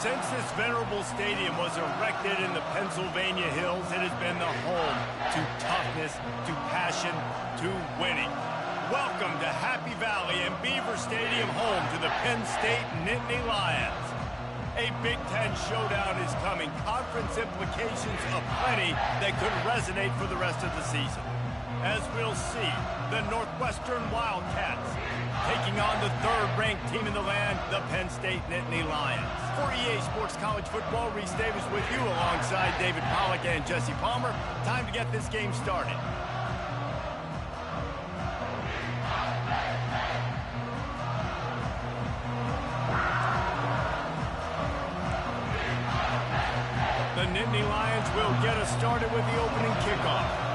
Since this venerable stadium was erected in the Pennsylvania hills, it has been the home to toughness, to passion, to winning. Welcome to Happy Valley and Beaver Stadium, home to the Penn State Nittany Lions. A Big Ten showdown is coming. Conference implications aplenty that could resonate for the rest of the season. As we'll see, the Northwestern Wildcats taking on the third-ranked team in the land, the Penn State Nittany Lions. For EA Sports College Football, Reese Davis with you alongside David Pollack and Jesse Palmer. Time to get this game started. The Nittany Lions will get us started with the opening kickoff.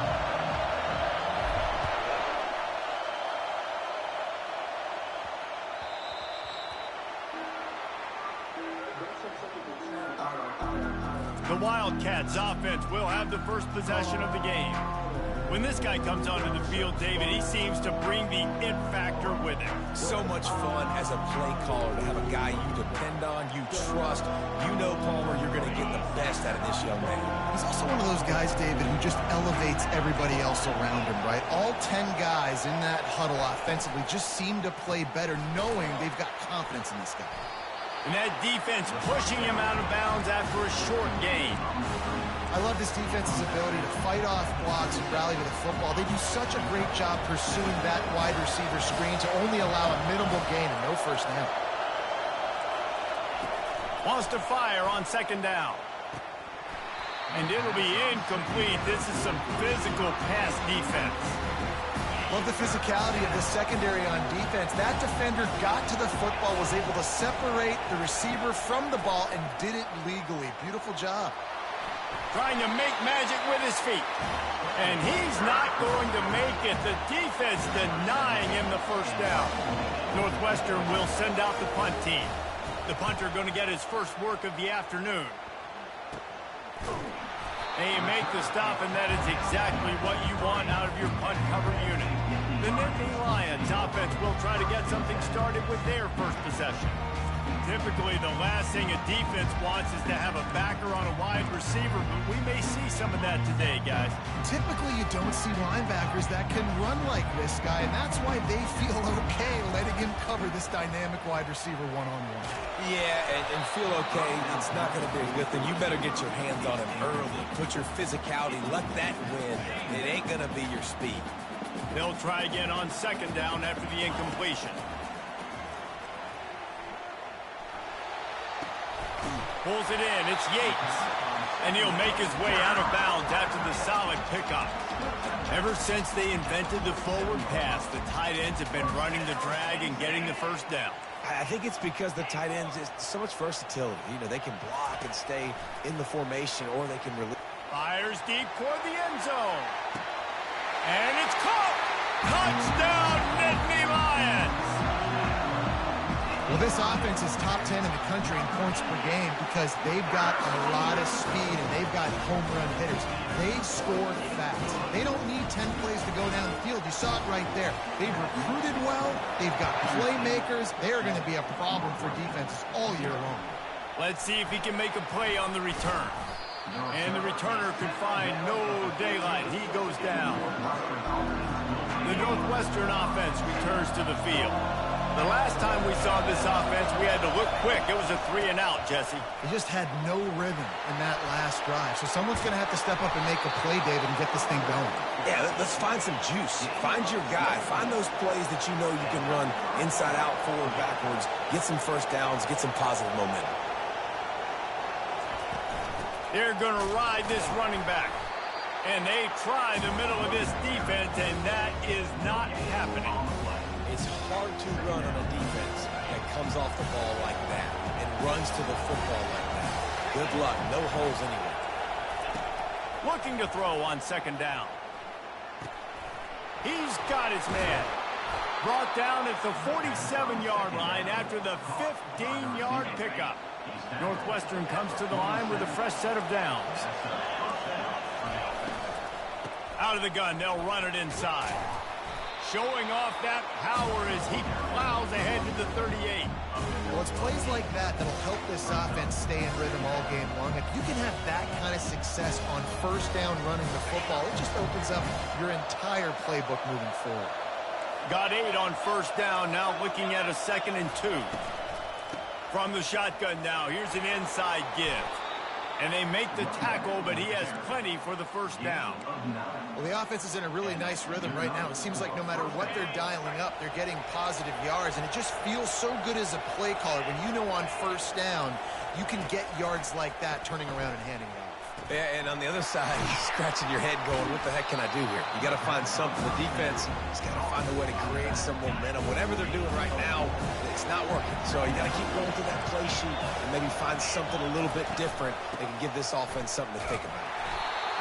The Wildcats offense will have the first possession of the game. When this guy comes onto the field, David, he seems to bring the it factor with him. So much fun as a play caller to have a guy you depend on, you trust. You know, Palmer, you're going to get the best out of this young man. He's also one of those guys, David, who just elevates everybody else around him, right? All 10 guys in that huddle offensively just seem to play better knowing they've got confidence in this guy. And that defense pushing him out of bounds after a short gain. I love this defense's ability to fight off blocks and rally to the football. They do such a great job pursuing that wide receiver screen to only allow a minimal gain and no first down. Wants to fire on second down. And it'll be incomplete. This is some physical pass defense. Love the physicality of the secondary on defense. That defender got to the football, was able to separate the receiver from the ball, and did it legally. Beautiful job. Trying to make magic with his feet. And he's not going to make it. The defense denying him the first down. Northwestern will send out the punt team. The punter going to get his first work of the afternoon. And you make the stop, and that is exactly what you want out of your punt cover unit. The Nittany Lions offense will try to get something started with their first possession. Typically, the last thing a defense wants is to have a backer on a wide receiver, but we may see some of that today, guys. Typically, you don't see linebackers that can run like this guy, and that's why they feel okay letting him cover this dynamic wide receiver one-on-one. Yeah, and feel okay. It's not going to be a good thing. You better get your hands on him early. Put your physicality. Let that win. It ain't going to be your speed. They'll try again on second down after the incompletion. Pulls it in. It's Yates. And he'll make his way out of bounds after the solid pickup. Ever since they invented the forward pass, the tight ends have been running the drag and getting the first down. I think it's because the tight ends is so much versatility. You know, they can block and stay in the formation, or they can release. Fires deep toward the end zone. And it's caught! Touchdown, Nittany Lions! Well, this offense is top 10 in the country in points per game because they've got a lot of speed and they've got home run hitters. They score fast. They don't need 10 plays to go down the field. You saw it right there. They've recruited well. They've got playmakers. They're going to be a problem for defenses all year long. Let's see if he can make a play on the return. And the returner can find no daylight. He goes down. The Northwestern offense returns to the field. The last time we saw this offense, we had to look quick. It was a 3-and-out, Jesse. They just had no rhythm in that last drive. So someone's going to have to step up and make a play, David, and get this thing going. Yeah, let's find some juice. Find your guy. Find those plays that you know you can run inside out, forward, backwards. Get some first downs. Get some positive momentum. They're going to ride this running back. And they try the middle of this defense, and that is not happening. It's hard to run on a defense that comes off the ball like that and runs to the football like that. Good luck. No holes anywhere. Looking to throw on second down. He's got his man. Brought down at the 47-yard line after the 15-yard pickup. Northwestern comes to the line with a fresh set of downs. Out of the gun, they'll run it inside. showing off that power as he plows ahead to the 38. Well, it's plays like that that'll help this offense stay in rhythm all game long. If you can have that kind of success on first down running the football, it just opens up your entire playbook moving forward. Got 8 on first down, now looking at a 2nd and 2. From the shotgun now, here's an inside give. And they make the tackle, but he has plenty for the first down. Well, the offense is in a really nice rhythm right now. It seems like no matter what they're dialing up, they're getting positive yards, and it just feels so good as a play caller when you know on first down you can get yards like that turning around and handing it off. Yeah, and on the other side, you're scratching your head going, what the heck can I do here? You got to find something. The defense has got to find a way to create some momentum. Whatever they're doing right now, it's not working. So you got to keep going through that play sheet and maybe find something a little bit different that can give this offense something to think about.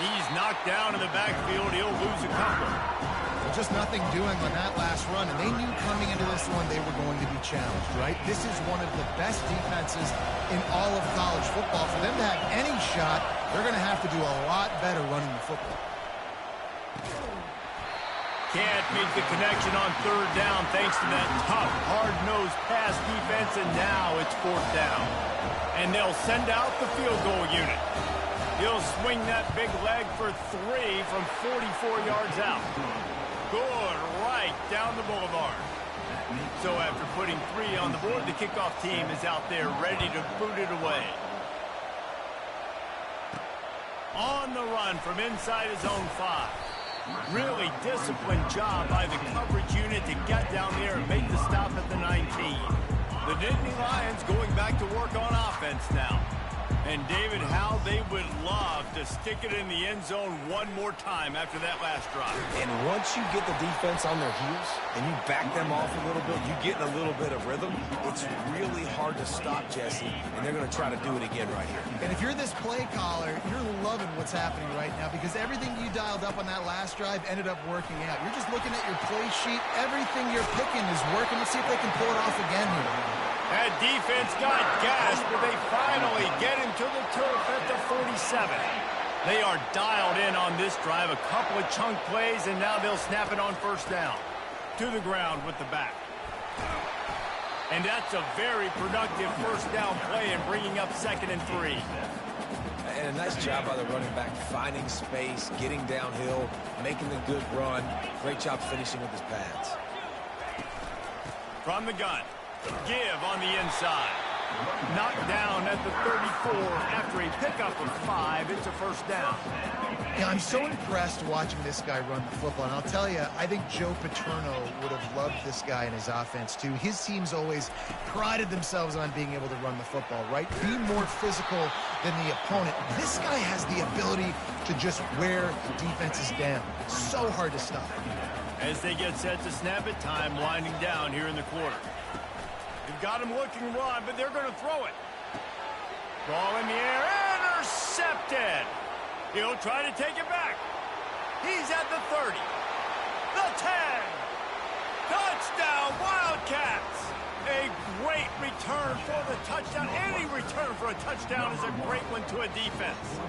He's knocked down in the backfield. He'll lose a couple. Well, just nothing doing on that last run, and they knew coming into this one they were going to be challenged, right? This is one of the best defenses in all of college football. For them to have any shot, they're going to have to do a lot better running the football. Can't make the connection on third down thanks to that tough, hard-nosed pass defense, and now it's 4th down. And they'll send out the field goal unit. He'll swing that big leg for 3 from 44 yards out. Good, right down the boulevard. So after putting 3 on the board, the kickoff team is out there ready to boot it away. On the run from inside his own 5. Really disciplined job by the coverage unit to get down there and make the stop at the 19. The Nittany Lions going back to work on offense now. And David, how they would love to stick it in the end zone one more time after that last drive. And once you get the defense on their heels and you back them off a little bit, you get in a little bit of rhythm, it's really hard to stop, Jesse, and they're going to try to do it again right here. And if you're this play caller, you're loving what's happening right now because everything you dialed up on that last drive ended up working out. You're just looking at your play sheet. Everything you're picking is working. Let's see if they can pull it off again here. That defense got gashed, but they finally get him to the turf at the 47. They are dialed in on this drive, a couple of chunk plays, and now they'll snap it on first down. To the ground with the back. And that's a very productive first down play and bringing up 2nd and 3. And a nice job by the running back, finding space, getting downhill, making the good run. Great job finishing with his pads. From the gun. Give on the inside. Knocked down at the 34 after a pickup of 5. It's a first down. Yeah, I'm so impressed watching this guy run the football. And I'll tell you, I think Joe Paterno would have loved this guy in his offense, too. His teams always prided themselves on being able to run the football, right? Be more physical than the opponent. This guy has the ability to just wear defenses down. So hard to stop. As they get set to snap it, time winding down here in the quarter. They've got him looking run, but they're going to throw it. Ball in the air, intercepted. He'll try to take it back. He's at the 30, the 10. Touchdown, Wildcats. A great return for the touchdown. Any return for a touchdown is a great one to a defense.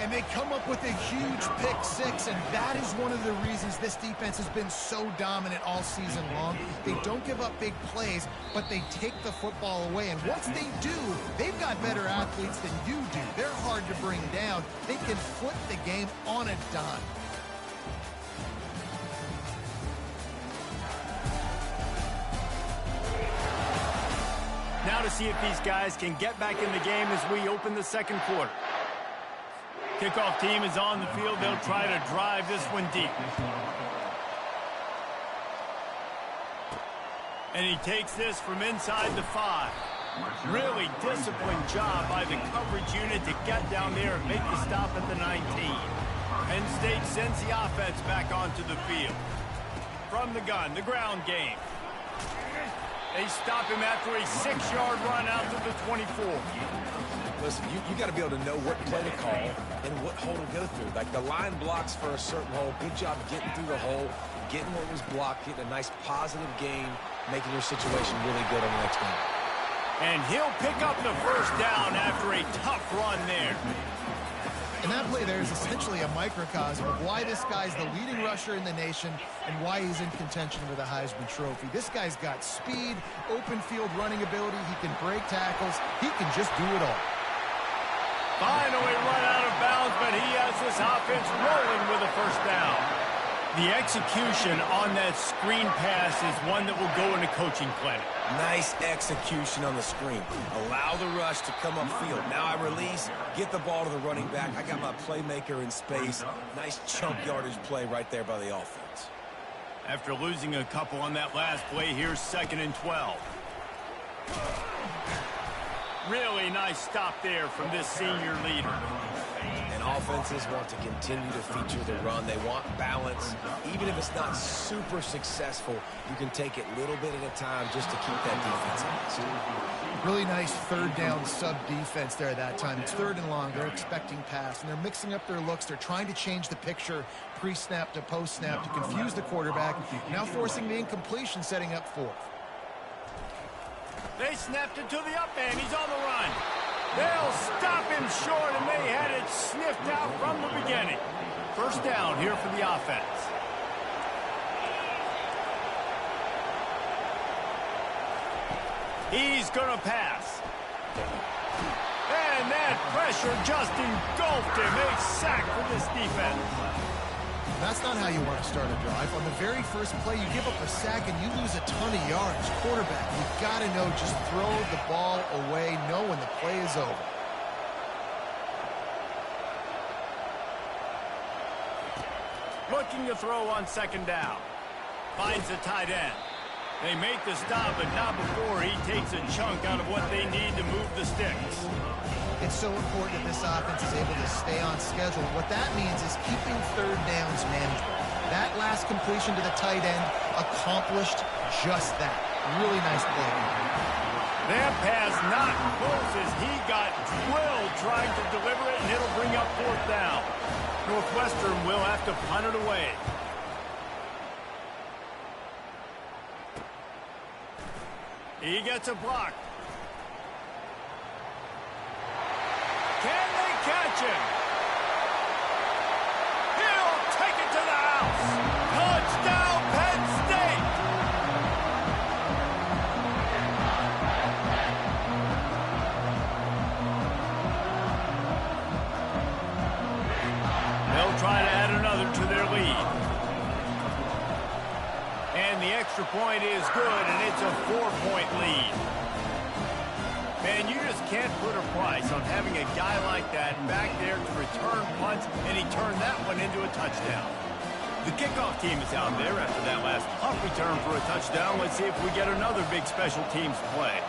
And they come up with a huge pick 6, and that is one of the reasons this defense has been so dominant all season long. They don't give up big plays, but they take the football away. And once they do, they've got better athletes than you do. They're hard to bring down. They can flip the game on a dime. Now to see if these guys can get back in the game as we open the second quarter. Kickoff team is on the field. They'll try to drive this one deep. And he takes this from inside the 5. Really disciplined job by the coverage unit to get down there and make the stop at the 19. Penn State sends the offense back onto the field. From the gun, the ground game. They stop him after a 6-yard run out to the 24. Listen, you got to be able to know what play to call and what hole to go through. Like the line blocks for a certain hole. Good job getting through the hole, getting what was blocked, getting a nice positive gain, making your situation really good on the next game. And he'll pick up the first down after a tough run there. And And that play there is essentially a microcosm of why this guy's the leading rusher in the nation and why he's in contention for the Heisman Trophy. This guy's got speed, open field running ability. He can break tackles. He can just do it all. Finally run out of bounds, but he has this offense rolling with a first down. The execution on that screen pass is one that will go into coaching clinic. Nice execution on the screen. Allow the rush to come upfield. Now I release, get the ball to the running back. I got my playmaker in space. Nice chunk yardage play right there by the offense. After losing a couple on that last play, here's 2nd and 12. Really nice stop there from this senior leader. And offenses want to continue to feature the run. They want balance. Even if it's not super successful, you can take it little bit at a time just to keep that defense honest. Really nice third down sub defense there that time. It's 3rd and long. They're expecting pass, and they're mixing up their looks. They're trying to change the picture pre-snap to post-snap to confuse the quarterback, now forcing the incompletion, setting up 4th. They snapped it to the up end. He's on the run. They'll stop him short, and they had it sniffed out from the beginning. First down here for the offense. He's going to pass. And that pressure just engulfed him. A sack for this defense. That's not how you want to start a drive. On the very first play, you give up a sack and you lose a ton of yards. Quarterback, you've got to know, just throw the ball away, know when the play is over. Looking to throw on 2nd down. Finds the tight end. They make the stop, but not before he takes a chunk out of what they need to move the sticks. It's so important that this offense is able to stay on schedule. What that means is keeping 3rd downs manageable. That last completion to the tight end accomplished just that. Really nice play. That pass not close as he got drilled trying to deliver it, and it'll bring up 4th down. Northwestern will have to punt it away. He gets a block. Can they catch him? He'll take it to the house. Touchdown, Penn State. They'll try to add another to their lead. And the extra point is good, and it's a 4-point lead. Man, you just can't put a price on having a guy like that back there to return punts, and he turned that one into a touchdown. The kickoff team is out there after that last punt return for a touchdown. Let's see if we get another big special teams play.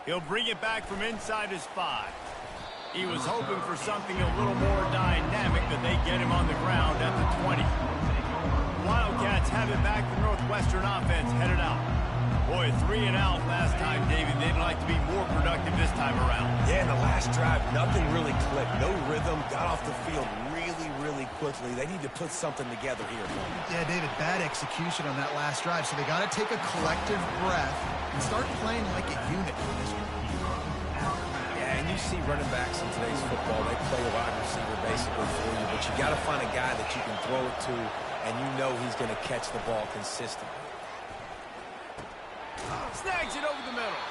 He'll bring it back from inside his 5. He was hoping for something a little more dynamic, but they get him on the ground at the 20. Wildcats have it back. The Northwestern offense headed out. Boy, 3 and out last time, David. They'd like to be more productive this time around. Yeah, in the last drive, nothing really clicked. No rhythm. Got off the field really quickly. They need to put something together here. Yeah, David, bad execution on that last drive. So they got to take a collective breath and start playing like a unit for this one. Yeah, and you see running backs in today's football, they play a wide receiver basically for you, but you got to find a guy that you can throw it to, and you know he's going to catch the ball consistently. Snags it over the middle.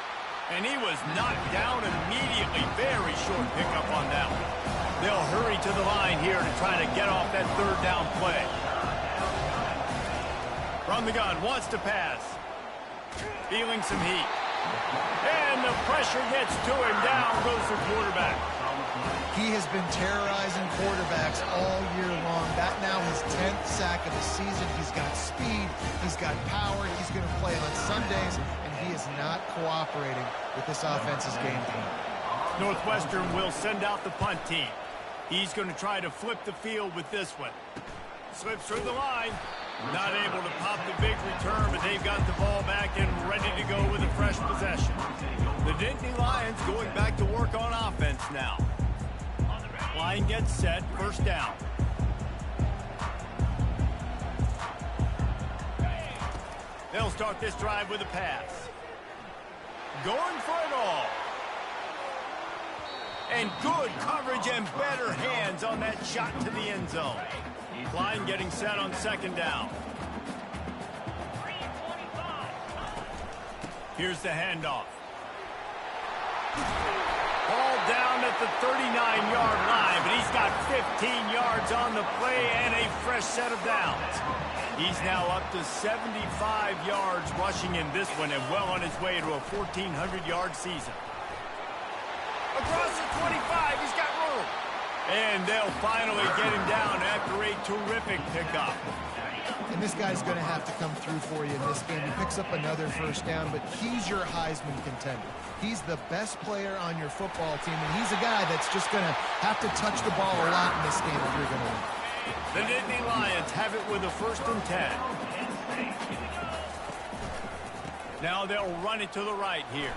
And he was knocked down immediately. Very short pickup on that one. They'll hurry to the line here to try to get off that 3rd down play. From the gun, wants to pass. Feeling some heat. And the pressure gets to him. Down goes the quarterback. He has been terrorizing quarterbacks all year long. That now his 10th sack of the season. He's got speed. He's got power. He's going to play on Sundays, and he is not cooperating with this offense's game plan. Northwestern will send out the punt team. He's going to try to flip the field with this one. Slips through the line. Not able to pop the big return, but they've got the ball back and ready to go with a fresh possession. The Nittany Lions going back to work on offense now. Line gets set, first down. They'll start this drive with a pass. Going for it all. And good coverage and better hands on that shot to the end zone. Klein getting set on second down. Here's the handoff. Ball down at the 39-yard line, but he's got 15 yards on the play and a fresh set of downs. He's now up to 75 yards rushing in this one and well on his way to a 1,400-yard season. Across the 25, he's got room. And they'll finally get him down after a terrific pickup. And this guy's going to have to come through for you in this game. He picks up another first down, but he's your Heisman contender. He's the best player on your football team, and he's a guy that's just going to have to touch the ball a lot in this game if you're going to win. The Nittany Lions have it with a 1st and 10. Now they'll run it to the right here.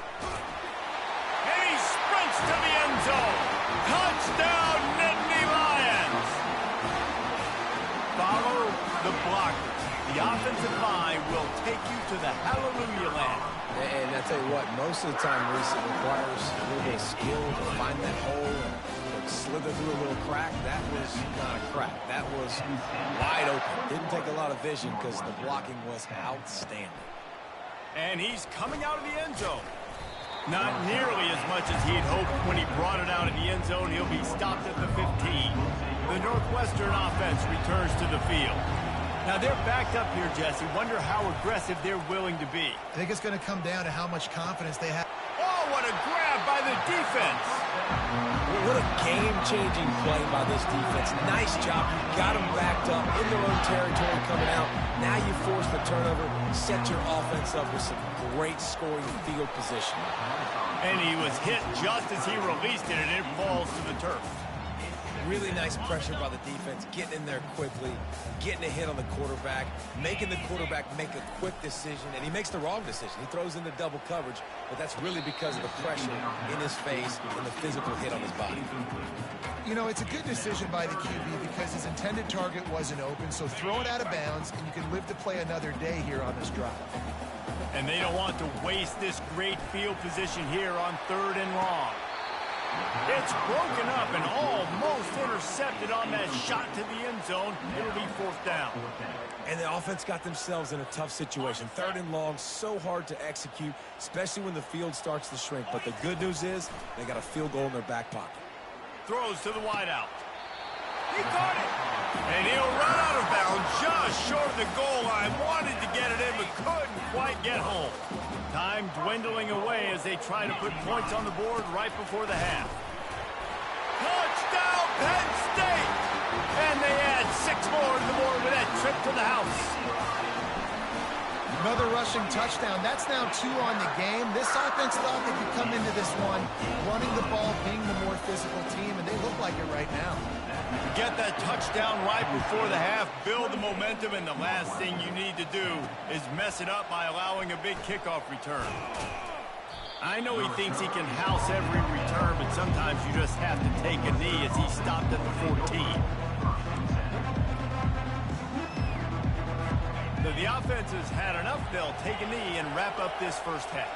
And he sprints to the end zone. Touchdown, Nittany Lions. Follow the blockers. The offensive line will take you to the hallelujah land. And I tell you what, most of the time, Reese, it requires a little bit of skill to find that hole and slither through a little crack. That was not a crack. That was wide open. Didn't take a lot of vision because the blocking was outstanding. And he's coming out of the end zone. Not nearly as much as he had hoped when he brought it out of the end zone. He'll be stopped at the 15. The Northwestern offense returns to the field. Now they're backed up here, Jesse. Wonder how aggressive they're willing to be. I think it's going to come down to how much confidence they have. Oh, what a grab by the defense. What a game-changing play by this defense. Nice job. You got them backed up in their own territory coming out. Now you force the turnover, set your offense up with some great scoring field position. And he was hit just as he released it, and it falls to the turf. Really nice pressure by the defense, getting in there quickly, getting a hit on the quarterback, making the quarterback make a quick decision, and he makes the wrong decision. He throws into double coverage, but that's really because of the pressure in his face and the physical hit on his body. You know, it's a good decision by the QB because his intended target wasn't open, so throw it out of bounds, and you can live to play another day here on this drive. And they don't want to waste this great field position here on 3rd and long. It's broken up and almost intercepted on that shot to the end zone. It'll be 4th down. And the offense got themselves in a tough situation. 3rd and long, so hard to execute, especially when the field starts to shrink. But the good news is they got a field goal in their back pocket. Throws to the wideout. He caught it. And he'll run out of bounds just short of the goal line. Wanted to get it in, but couldn't quite get home. Time dwindling away as they try to put points on the board right before the half. Touchdown, Penn State! And they add 6 more to the board with that trip to the house. Another rushing touchdown. That's now 2 on the game. This offense thought they could come into this one running the ball, being the more physical team, and they look like it right now. Get that touchdown right before the half, build the momentum, and the last thing you need to do is mess it up by allowing a big kickoff return. I know he thinks he can house every return, but sometimes you just have to take a knee as he stopped at the 14. So the offense has had enough. They'll take a knee and wrap up this first half.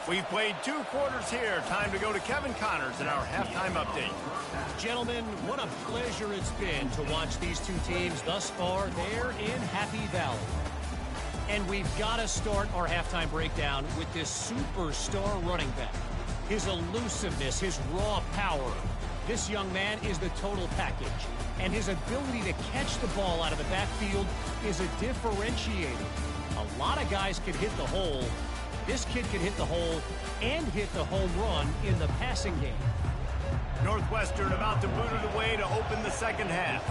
We've played 2 quarters here. Time to go to Kevin Connors in our halftime update. Gentlemen, what a pleasure it's been to watch these 2 teams thus far there in Happy Valley. And we've got to start our halftime breakdown with this superstar running back. His elusiveness, his raw power. This young man is the total package. And his ability to catch the ball out of the backfield is a differentiator. A lot of guys can hit the hole. This kid can hit the hole and hit the home run in the passing game. Northwestern about to boot it away to open the second half.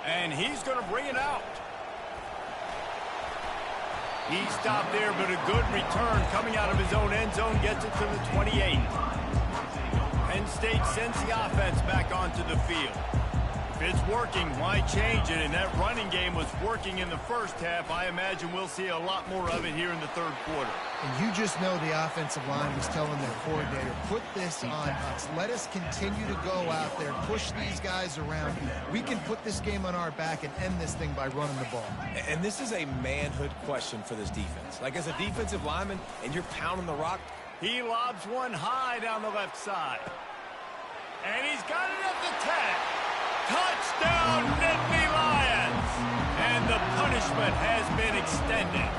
And he's going to bring it out. He stopped there, but a good return coming out of his own end zone gets it to the 28. Penn State sends the offense back onto the field. it's working, why change it? And that running game was working in the first half. I imagine we'll see a lot more of it here in the third quarter. And you just know the offensive line was telling their coordinator, put this on us. Let us continue to go out there, push these guys around. We can put this game on our back and end this thing by running the ball. And this is a manhood question for this defense. Like, as a defensive lineman and you're pounding the rock. He lobs one high down the left side. And he's got it at the 10. Touchdown, Nittany Lions! And the punishment has been extended.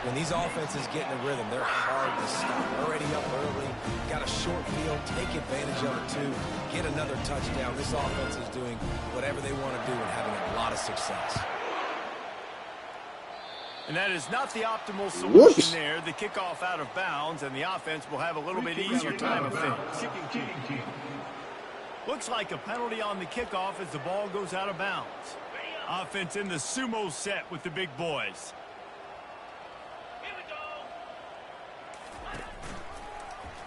When these offenses get in a rhythm, they're hard to stop. Already up early, got a short field, take advantage of it too, get another touchdown. This offense is doing whatever they want to do and having a lot of success. And that is not the optimal solution there. The kickoff out of bounds, and the offense will have a little bit easier time of things. Looks like a penalty on the kickoff as the ball goes out of bounds. Offense in the sumo set with the big boys. Here we go.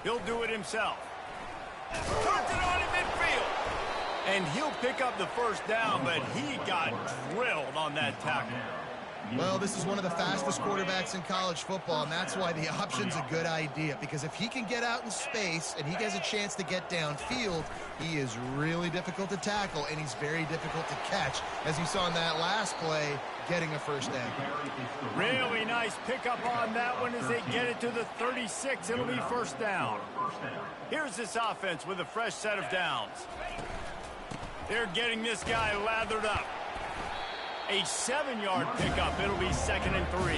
He'll do it himself. Turns it on in midfield. And he'll pick up the first down, but he got drilled on that tackle. Well, this is one of the fastest quarterbacks in college football, and that's why the option's a good idea. Because if he can get out in space and he has a chance to get downfield, he is really difficult to tackle, and he's very difficult to catch. As you saw in that last play, getting a first down. Really nice pickup on that one as they get it to the 36. It'll be first down. Here's this offense with a fresh set of downs. They're getting this guy lathered up. A 7-yard pickup. It'll be 2nd and 3.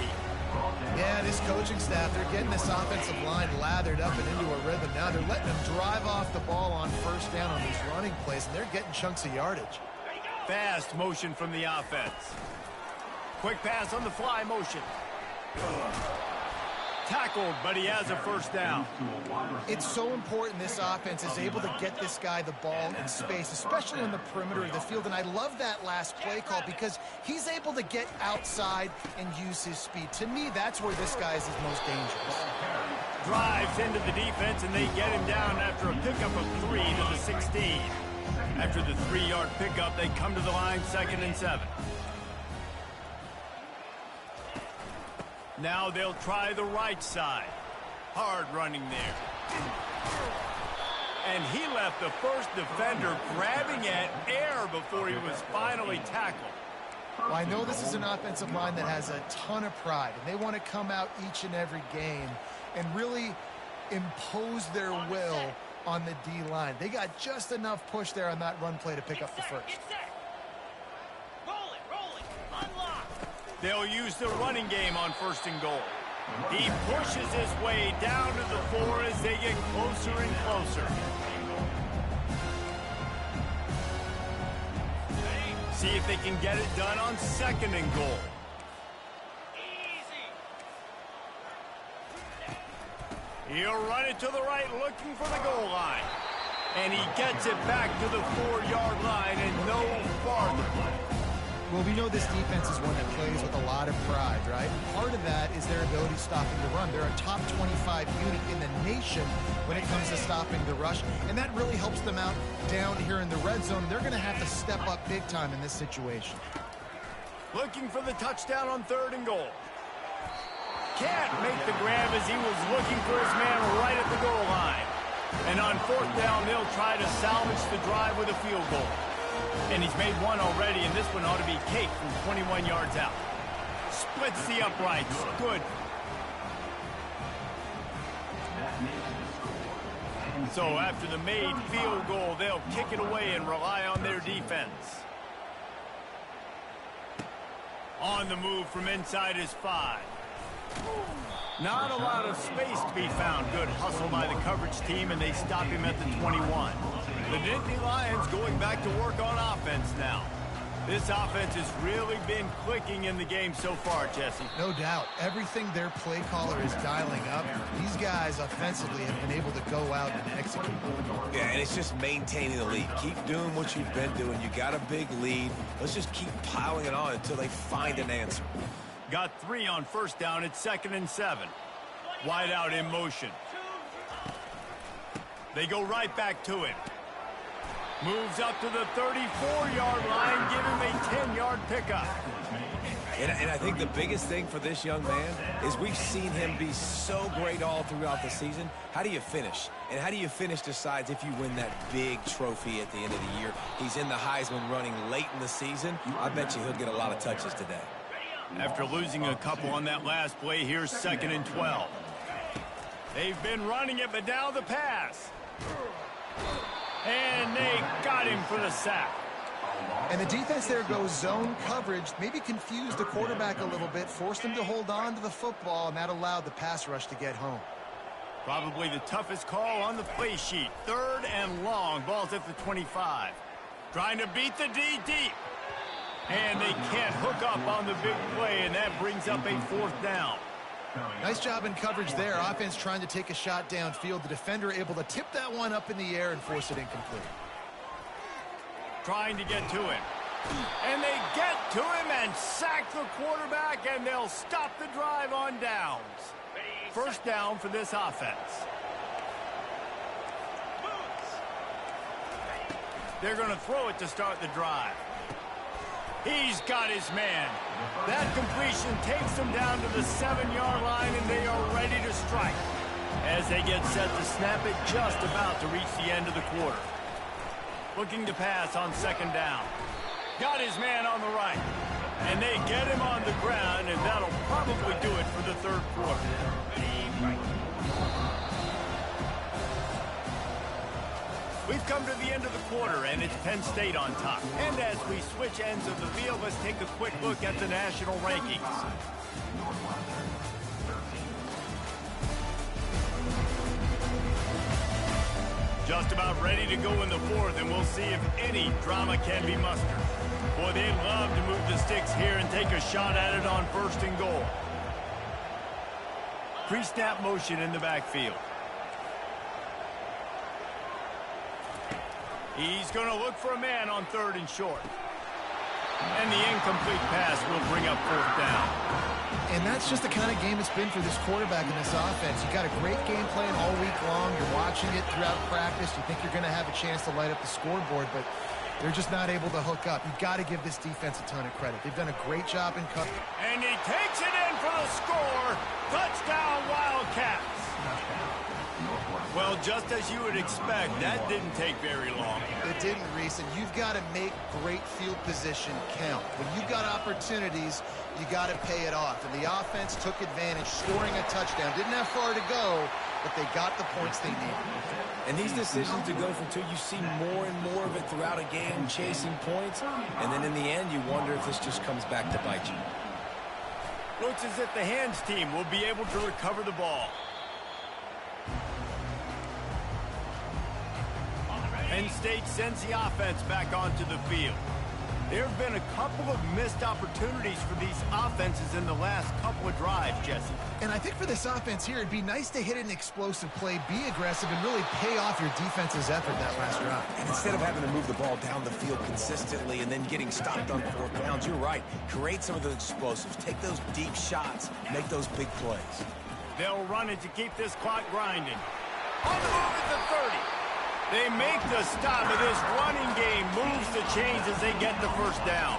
Yeah, this coaching staff, they're getting this offensive line lathered up and into a rhythm. Now they're letting them drive off the ball on first down on these running plays, and they're getting chunks of yardage. Fast motion from the offense. Quick pass on the fly motion. Tackled, but he has a first down. It's so important this offense is able to get this guy the ball in space, especially on the perimeter of the field. And I love that last play call because he's able to get outside and use his speed. To me, that's where this guy is his most dangerous. Drives into the defense, and they get him down after a pickup of 3 to the 16. After the 3-yard pickup, they come to the line 2nd and 7. Now they'll try the right side. Hard running there. And he left the first defender grabbing at air before he was finally tackled. Well, I know this is an offensive line that has a ton of pride, and they want to come out each and every game and really impose their will on the D-line. They got just enough push there on that run play to pick up the first. They'll use the running game on 1st and goal. He pushes his way down to the 4 as they get closer and closer. See if they can get it done on 2nd and goal. He'll run it to the right, looking for the goal line. And he gets it back to the 4-yard line and no farther. Well, we know this defense is one that plays with a lot of pride, right? Part of that is their ability stopping the run. They're a top 25 unit in the nation when it comes to stopping the rush, and that really helps them out down here in the red zone. They're going to have to step up big time in this situation. Looking for the touchdown on 3rd and goal. Can't make the grab as he was looking for his man right at the goal line. And on 4th down, they'll try to salvage the drive with a field goal. And he's made one already, and this one ought to be cake from 21 yards out. Splits the uprights. Good. So after the made field goal, they'll kick it away and rely on their defense. On the move from inside his 5. Not a lot of space to be found. Good hustle by the coverage team, and they stop him at the 21. The Nittany Lions going back to work on offense now. This offense has really been clicking in the game so far, Jesse. No doubt. Everything their play caller is dialing up, these guys offensively have been able to go out and execute. Yeah, and it's just maintaining the lead. Keep doing what you've been doing. You got a big lead. Let's just keep piling it on until they find an answer. Got 3 on 1st down at 2nd and 7. Wide out in motion. They go right back to him. Moves up to the 34-yard line, give him a 10-yard pickup. And I think the biggest thing for this young man is we've seen him be so great all throughout the season. How do you finish? And how do you finish decides if you win that big trophy at the end of the year. He's in the Heisman running late in the season. I bet you he'll get a lot of touches today. After losing a couple on that last play, here's 2nd and 12. They've been running it, but now the pass. And they got him for the sack. And the defense there goes zone coverage, maybe confused the quarterback a little bit, forced him to hold on to the football, and that allowed the pass rush to get home. Probably the toughest call on the play sheet. 3rd and long. Ball's at the 25. Trying to beat the D deep. And they can't hook up on the big play, and that brings up a 4th down. Nice job in coverage there. Offense trying to take a shot downfield. The defender able to tip that one up in the air and force it incomplete. Trying to get to him. And they get to him and sack the quarterback, and they'll stop the drive on downs. 1st down for this offense. They're going to throw it to start the drive. He's got his man. That completion takes them down to the 7-yard line, and they are ready to strike. As they get set to snap it, just about to reach the end of the quarter. Looking to pass on 2nd down. Got his man on the right. And they get him on the ground, and that'll probably do it for the 3rd quarter. We've come to the end of the quarter, and it's Penn State on top. And as we switch ends of the field, let's take a quick look at the national rankings. Just about ready to go in the 4th, and we'll see if any drama can be mustered. Boy, they'd love to move the sticks here and take a shot at it on 1st and goal. Pre-snap motion in the backfield. He's going to look for a man on 3rd and short. And the incomplete pass will bring up 4th down. And that's just the kind of game it's been for this quarterback in this offense. You got a great game plan all week long. You're watching it throughout practice. You think you're going to have a chance to light up the scoreboard, but they're just not able to hook up. You've got to give this defense a ton of credit. They've done a great job in cover. And he takes it in for the score. Touchdown, Wildcats. Well, just as you would expect, that didn't take very long. It didn't, Reese, and you've got to make great field position count. When you've got opportunities, you got to pay it off. And the offense took advantage, scoring a touchdown. Didn't have far to go, but they got the points they needed. And these decisions to go for 2, you see more and more of it throughout a game, chasing points. And then in the end, you wonder if this just comes back to bite you. Looks as if the hands team will be able to recover the ball. Penn State sends the offense back onto the field. There have been a couple of missed opportunities for these offenses in the last couple of drives, Jesse. And I think for this offense here, it'd be nice to hit an explosive play, be aggressive, and really pay off your defense's effort that last drive. And instead of having to move the ball down the field consistently and then getting stopped on 4th downs, you're right. Create some of those explosives. Take those deep shots. Make those big plays. They'll run it to keep this clock grinding. On the move at the 30. They make the stop of this running game, moves the chains as they get the 1st down.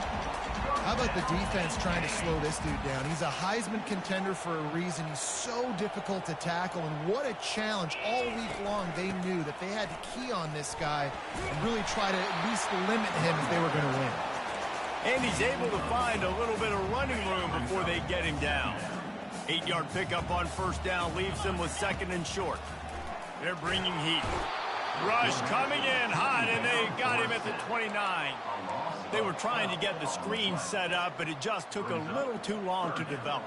How about the defense trying to slow this dude down? He's a Heisman contender for a reason. He's so difficult to tackle, and what a challenge. All week long, they knew that they had to key on this guy and really try to at least limit him if they were going to win. And he's able to find a little bit of running room before they get him down. 8-yard pickup on 1st down leaves them with 2nd and short. They're bringing heat. Rush coming in hot, and they got him at the 29. They were trying to get the screen set up, but it just took a little too long to develop.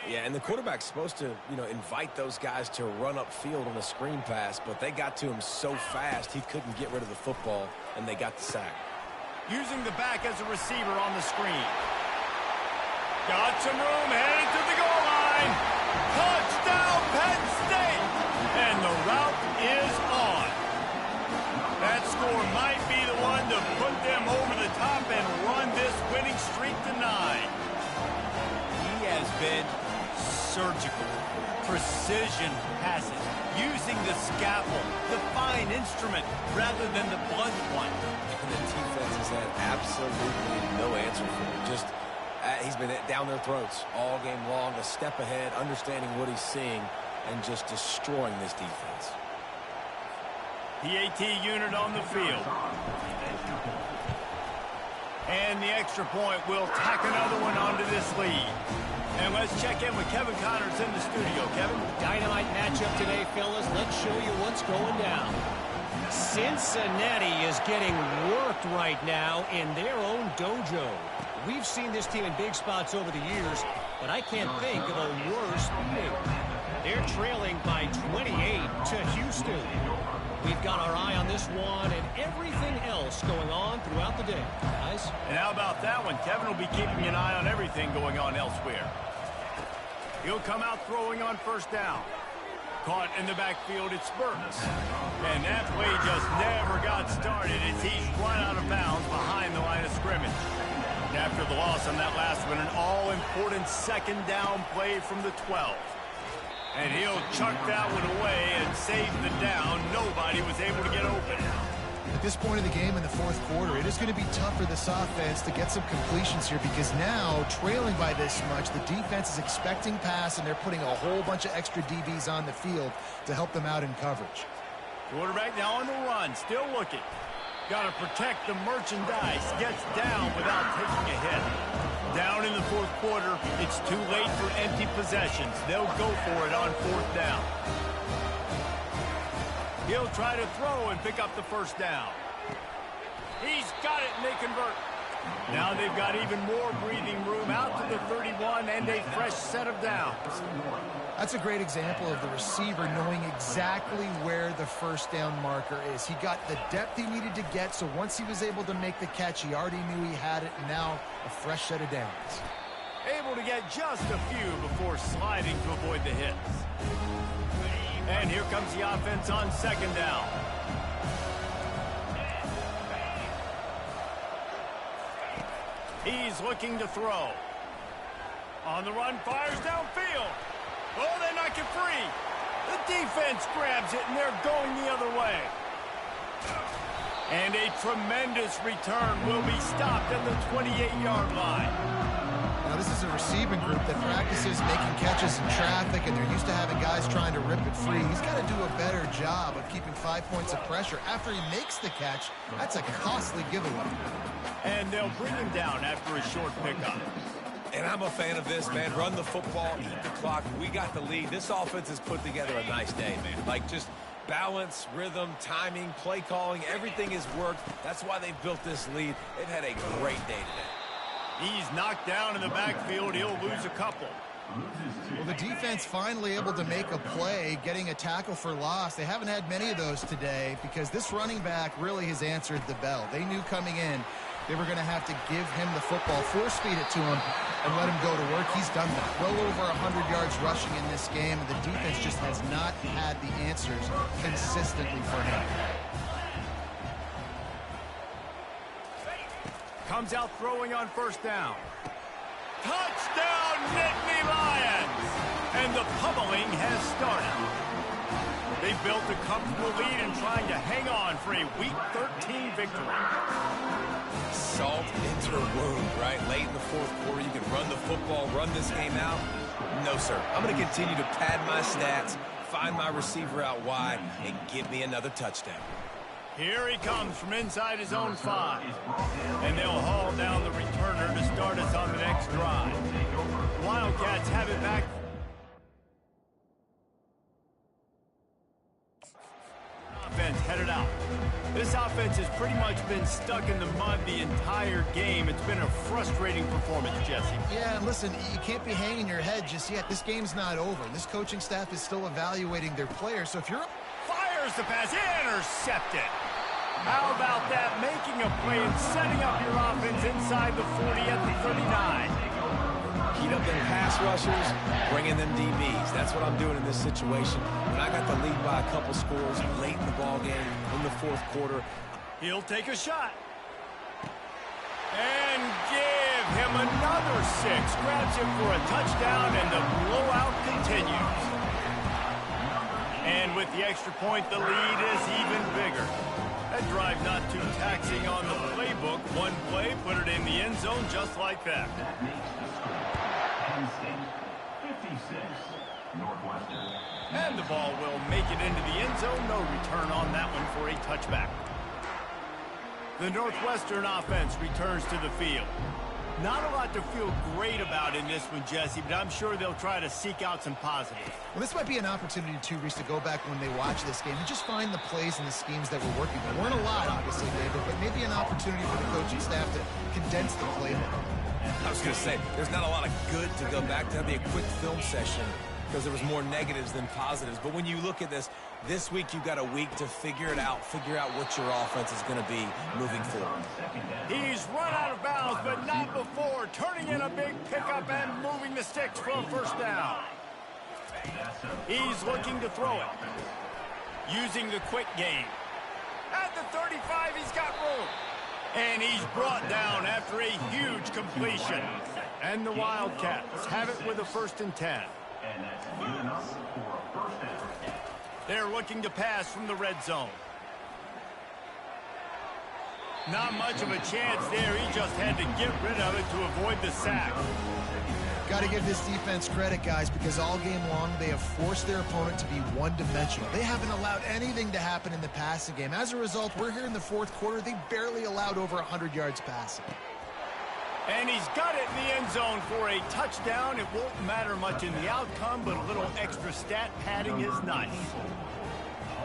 Yeah, and the quarterback's supposed to, invite those guys to run upfield on a screen pass, but they got to him so fast he couldn't get rid of the football, and they got the sack. Using the back as a receiver on the screen. Got some room, headed to the goal line. Touchdown, Penn State! And the route is on. That score might be the one to put them over the top and run this winning streak to 9. He has been surgical, precision passes, using the scalpel, the fine instrument, rather than the blunt one. And the defense has had absolutely no answer for him. Just, he's been down their throats all game long, a step ahead, understanding what he's seeing, and just destroying this defense. PAT unit on the field. And the extra point will tack another one onto this lead. And let's check in with Kevin Connors in the studio. Kevin? Dynamite matchup today, fellas. Let's show you what's going down. Cincinnati is getting worked right now in their own dojo. We've seen this team in big spots over the years, but I can't think of a worse beating. They're trailing by 28 to Houston. We've got our eye on this one and everything else going on throughout the day. Guys? And how about that one? Kevin will be keeping an eye on everything going on elsewhere. He'll come out throwing on first down. Caught in the backfield, it's Burks. And that play just never got started as he's run out of bounds behind the line of scrimmage. After the loss on that last one, an all-important second down play from the 12. And he'll chuck that one away and save the down. Nobody was able to get open. At this point of the game in the fourth quarter, it is going to be tough for this offense to get some completions here because now, trailing by this much, the defense is expecting pass, and they're putting a whole bunch of extra DBs on the field to help them out in coverage. Quarterback now on the run, still looking. Got to protect the merchandise. Gets down without taking a hit. Down in the fourth quarter, it's too late for empty possessions. They'll go for it on fourth down. He'll try to throw and pick up the first down. He's got it, and they convert. Now they've got even more breathing room out to the 31 and a fresh set of downs. That's a great example of the receiver knowing exactly where the first down marker is. He got the depth he needed to get, so once he was able to make the catch, he already knew he had it, and now a fresh set of downs. Able to get just a few before sliding to avoid the hits. And here comes the offense on second down. He's looking to throw. On the run, fires downfield. Oh, they knock it free. The defense grabs it, and they're going the other way. And a tremendous return will be stopped at the 28-yard line. Now, this is a receiving group that practices making catches in traffic, and they're used to having guys trying to rip it free. He's got to do a better job of keeping 5 points of pressure. After he makes the catch, that's a costly giveaway. And they'll bring him down after a short pickup. And I'm a fan of this, man. Run the football, eat the clock. We got the lead. This offense has put together a nice day, man. Like, just balance, rhythm, timing, play calling, everything has worked. That's why they've built this lead. They've had a great day today. He's knocked down in the backfield. He'll lose a couple. Well, the defense finally able to make a play, getting a tackle for loss. They haven't had many of those today because this running back really has answered the bell. They knew coming in they were going to have to give him the football, force-feed it to him, and let him go to work. He's done that. Well over 100 yards rushing in this game, and the defense just has not had the answers consistently for him. Comes out throwing on first down. Touchdown, Nittany Lions! And the pummeling has started. They built a comfortable lead and trying to hang on for a Week 13 victory. Salt into a wound, right? Late in the fourth quarter, you can run the football, run this game out. No, sir. I'm going to continue to pad my stats, find my receiver out wide, and give me another touchdown. Here he comes from inside his own 5. And they'll haul down the returner to start us on the next drive. Wildcats have it back. Offense headed out. This offense has pretty much been stuck in the mud the entire game. It's been a frustrating performance, Jesse. Yeah, and listen, you can't be hanging your head just yet. This game's not over. This coaching staff is still evaluating their players. So if you're... Fires the pass, intercepted. How about that? Making a play and setting up your offense inside the 40 at the 39. Heat up them pass rushers, bring in them DBs. That's what I'm doing in this situation. When I got the lead by a couple scores late in the ball game in the fourth quarter. He'll take a shot. And give give him another 6. Grabs him for a touchdown, and the blowout continues. And with the extra point, the lead is even bigger. That drive not too taxing on the playbook. One play, put it in the end zone just like that. That makes the score. Penn State, 56, Northwestern. And the ball will make it into the end zone. No return on that one for a touchback. The Northwestern offense returns to the field. Not a lot to feel great about in this one, Jesse, but I'm sure they'll try to seek out some positives. Well, this might be an opportunity, too, Reese, to go back when they watch this game and just find the plays and the schemes that were working. There weren't a lot, obviously, David, but maybe an opportunity for the coaching staff to condense the playbook. I was going to say, there's not a lot of good to go back to. That'd be a quick film session because there was more negatives than positives. But when you look at this week you've got a week to figure it out, figure out what your offense is going to be moving forward. He's run out of bounds, but not before turning in a big pickup and moving the sticks for a first down. He's looking to throw it, using the quick game. At the 35, he's got room. And he's brought down after a huge completion. And the Wildcats have it with a 1st and 10. And that's good enough for a first down. They're looking to pass from the red zone. Not much of a chance there. He just had to get rid of it to avoid the sack. Got to give this defense credit, guys, because all game long they have forced their opponent to be one-dimensional. They haven't allowed anything to happen in the passing game. As a result, we're here in the 4th quarter. They barely allowed over 100 yards passing. And he's got it in the end zone for a touchdown. It won't matter much in the outcome, but a little extra stat padding is nice.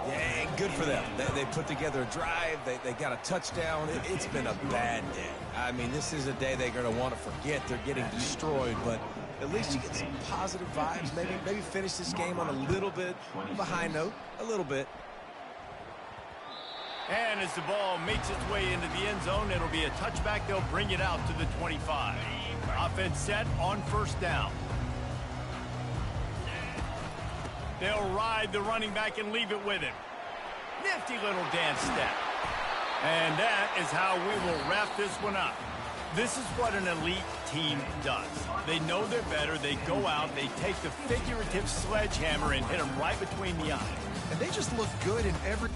Yeah, good for them. They put together a drive. They got a touchdown. It's been a bad day. I mean, this is a day they're going to want to forget. They're getting destroyed, but at least you get some positive vibes. Maybe finish this game on a little bit of a high note, a little bit. And as the ball makes its way into the end zone, it'll be a touchback. They'll bring it out to the 25. Offense set on 1st down. They'll ride the running back and leave it with him. Nifty little dance step. And that is how we will wrap this one up. This is what an elite team does. They know they're better. They go out, they take the figurative sledgehammer and hit them right between the eyes. And they just look good in every...